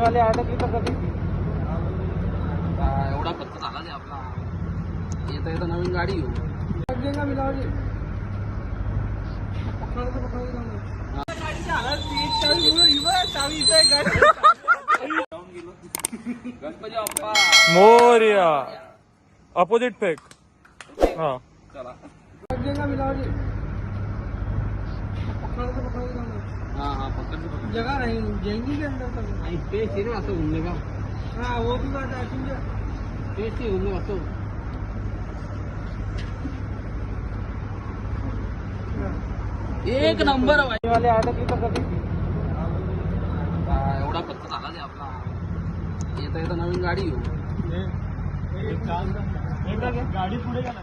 वाले अडकली तर कधी एवढा खर्च झाला नाही आपला. येता येता नवीन गाडी घेऊ. गणपती बाप्पा मोरया. Opposite fake. हाँ चला. हाँ पकड़ जगह नहीं जाएंगी के अंदर तक. स्पेस है ना असं घूमने का. हाँ वो भी बात है. स्पेस ही घूमने असं. एक नंबर वाले अडकली तर कधी एवढा खर्च झाला नाही आपला. येता येता नवीन गाडी घेऊ. गाडी पुढे गेला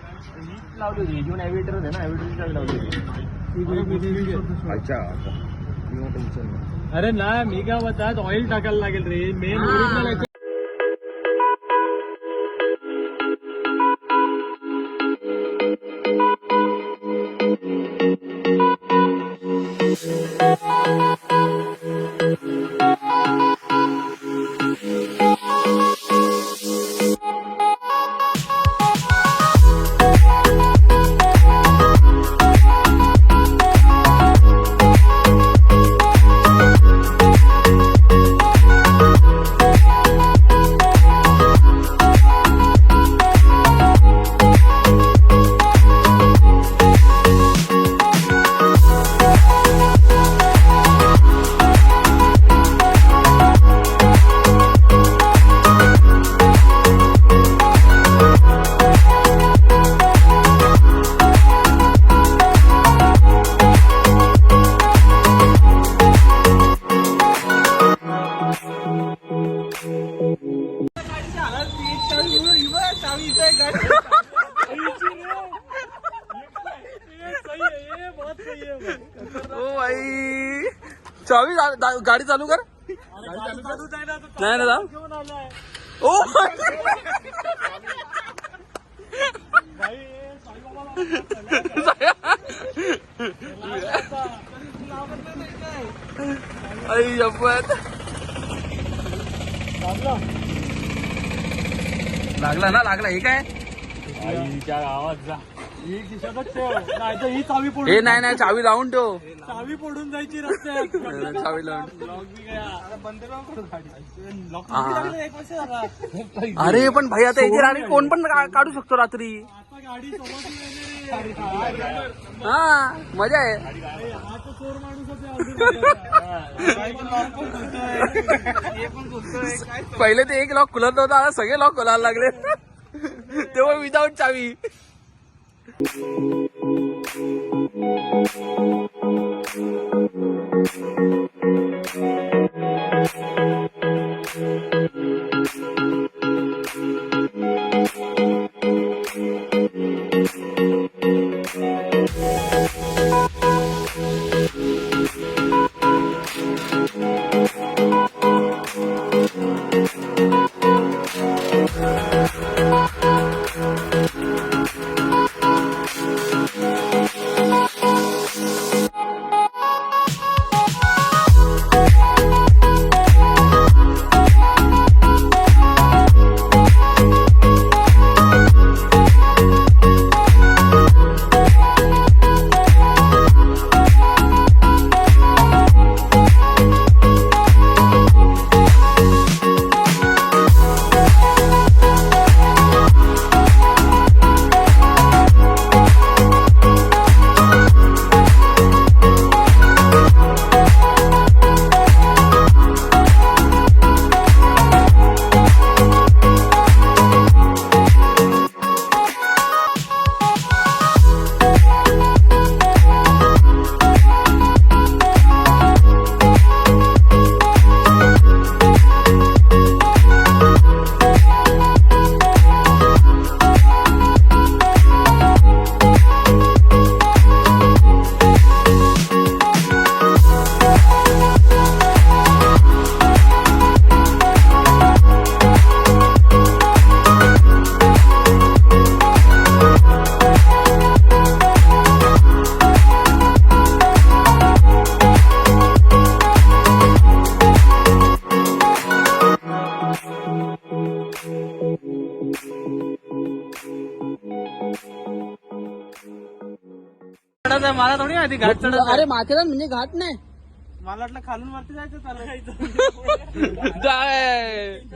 लावली होती जीवन ॲव्हिएटर होते ना, ॲव्हिएटरची गाडी लावली होती. अच्छा अरे ना मी काय म्हणतात ऑइल टाकायला लागेल रे. मेन ओरिजिनल ओ भाई चावी गाडी चालू कर. नाही ना ओ आई शपथ. लागला ना लागला. हे काय आवाज जा ही खिशातच ठेव. नाही तर ही चावी पडून. हे नाही चावी लावून ठेव. चावी पडून जायची रस्त्यात. चावी लावून. अरे पण भाई आता याची राणी कोण पण काढू शकतो रात्री. गाडी हा मजा आहे. चोर माणूसच पहिले ते एक लॉक खुलत नव्हता, आता सगळे लॉक खोलायला लागले. तेव्हा विदाऊट चावी. मला थोडी माहिती घाट चढायचं. अरे माथेरान म्हणजे घाट नाही. मला वाटलं खालून वरती जायचं चालायचं.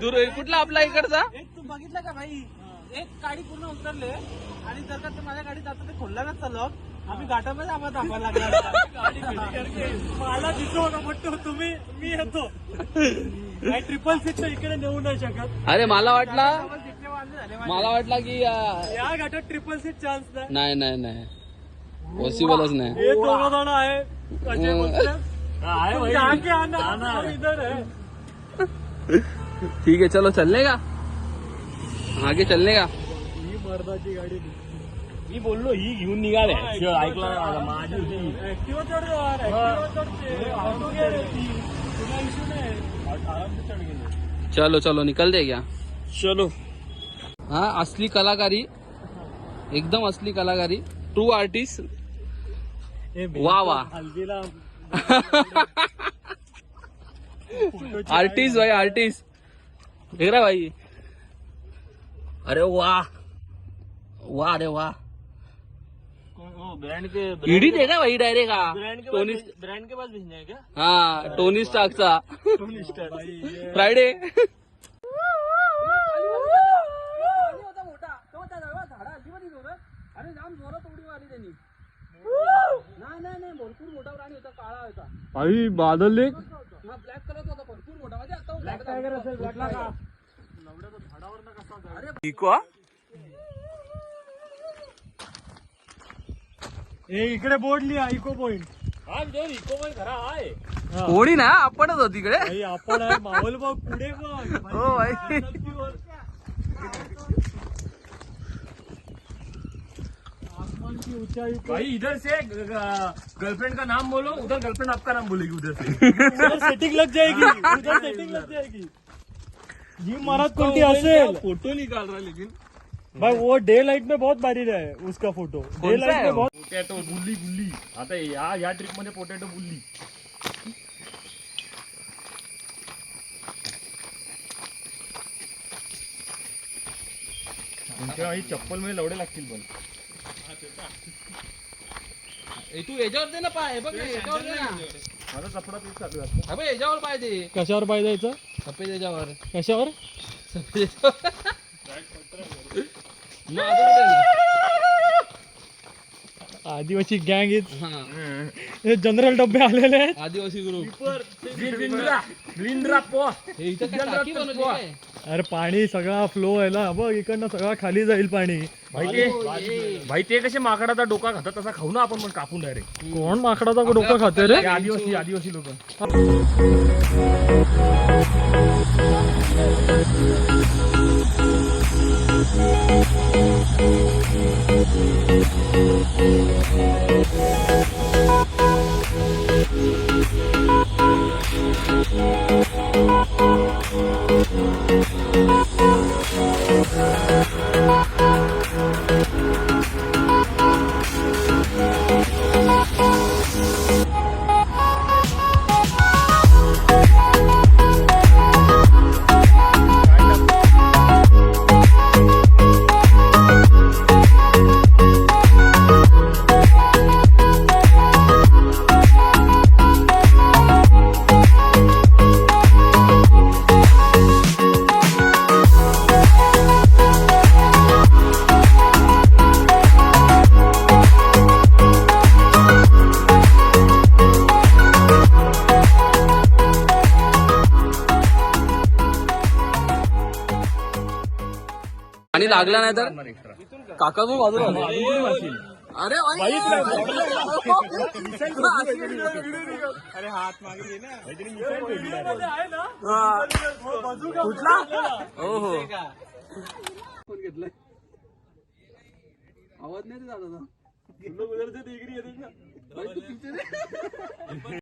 दूर कुठला आपला इकडचा. एक तू बघितलं का भाई, एक गाडी पूर्ण उतरले आणि जर का ते माझ्या गाडीत जातं ते खोलला नसतं लॉक, आम्ही घाटामध्ये आम्हाला थांबायला लागला. मला दिसतो होता म्हटतो तुम्ही, मी येतो. ट्रिपल सीटच्या इकडे नेऊ नाही शकत. अरे मला वाटला की या घाटात ट्रिपल सीट चान्स नाही. नाही पॉसिबलच नाही. हे दोघं जण आहे अजय बोलतोय. तुम आगे आना, हम इधर है. ठीक है चलो चलने का, आगे चलने का. ही मर्दाची गाडी. मी बोललो ही घेऊन निघाले. ऐकलं माझी होती. ऍक्टिव्हा चढ यार, ऍक्टिव्हा चढते. ऑटो गेअर आहे ती, तुला इश्यू नाही. आराम से चढ गेले. चलो चलो निकलते क्या. चलो. हाँ असली कलाकारी, एकदम असली कलाकारी, ट्रू आर्टिस्ट. वाह वाह. हल्दीला आर्टिस्ट भाई आर्टिस्ट. देख रहा भाई. अरे वाह वाह, अरे वाह. ब्रांड के ईडी देखा भाई डायरेक्ट. हा टोनी, ब्रांड के पास भेजना है क्या? हाँ टोनी स्टार्कचा फ्रायडे. अरे जाम जोरात उडी मारली त्यांनी. नाही भरपूर मोठा प्राणी होता, काळा होता. भाई बादल एक हा ब्लॅक कलर होता, भरपूर मोठा. म्हणजे आता ब्लॅक टायगर असेल. भेटला का? इको हे इकडे बोर्ड लिहा इको पॉइंट. हा इको पॉइंट खरा आहे. कोणी ना आपणच होती इकडे. भाई आपण आहे. माहोल बघ पुढे बघ. हो भाई. आसमान की ऊंचाई पर भाई इधर से गर्लफ्रेंड का नाम बोलो, उधर गर्लफ्रेंड आपका नाम बोलेगी उधर से. उधर सेटिंग लग जाएगी. उधर सेटिंग लग जाएगी. जी महाराज कोणती असेल. फोटो निकाल रहा है लेकिन भाई वो डे लाइट में बहुत भारी है उसका फोटो. डे लाइट है में वो? बहुत. पोटॅटो बुल्ली. आता या ट्रिप मध्ये पोटॅटो बुल्ली. तुमच्या ही चप्पल मध्ये लवडे लागतील पण. तू याच्यावर दे ना पाय. बघ याच्यावर दे ना. माझा चपडा तेच चालू आहे. अबे याच्यावर पाय दे. कशावर पाय जायचं. सफेद याच्यावर. कशावर. आदिवासी गँग इज. हे जनरल डब्बे आलेले आहेत. आदिवासी ग्रुप. ब्लिंड्रा पो. हे इथं काय टाकी बनवली काय? अरे पाणी सगळा फ्लो आहे ना बघ. इकडनं सगळा खाली जाईल पाणी. भाई ते कसे माकडाचा डोका खातात तसा खाऊ ना आपण पण कापून डायरेक्ट. कोण माकडाचा डोकं खाते रे. आदिवासी लोक. आणि लागला नाही तर काका तू बाजूला. अरे भाई. अरे हात मागे ना. कुठला. हो हो फोन घेतलाय. आवाज नाही जात आता.